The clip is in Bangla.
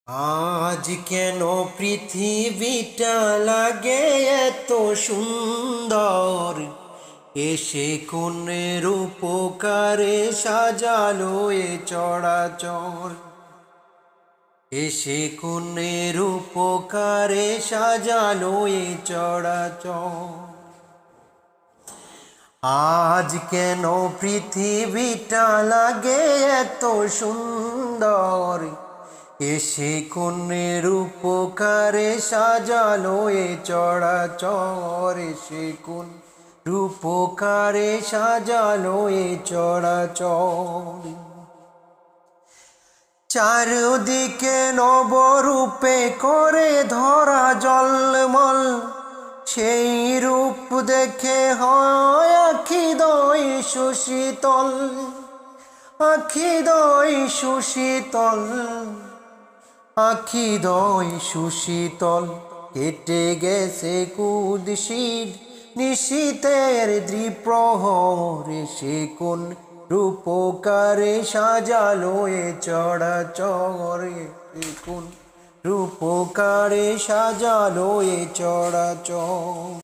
আজ কেন পৃথিবীটা লাগে এত সুন্দর, এসে কোনের উপকারে সাজালো এ চরাচর। এসে কোনের উপকারে সাজালো এ চরাচর। আজ কেন পৃথিবীটা লাগে এত সুন্দর, এসে কোনের উপকারে সাজালো এ চরাচর। এসে কোন উপকারে সাজালো এ চরাচর। চারদিকে নবরূপে করে ধরা জলমল, সেই রূপ দেখে হয় আখি দয় সুশীতল। আখি দয় সুশীতল, আখি দয় সুশীতল। কেটে গেছে কুদ্সিত নিশীতের দ্বিপ্রহর, এসে কোন রূপকারে সাজালো এ চরাচর। এসে কোন রূপকারে সাজালো এ চরাচর।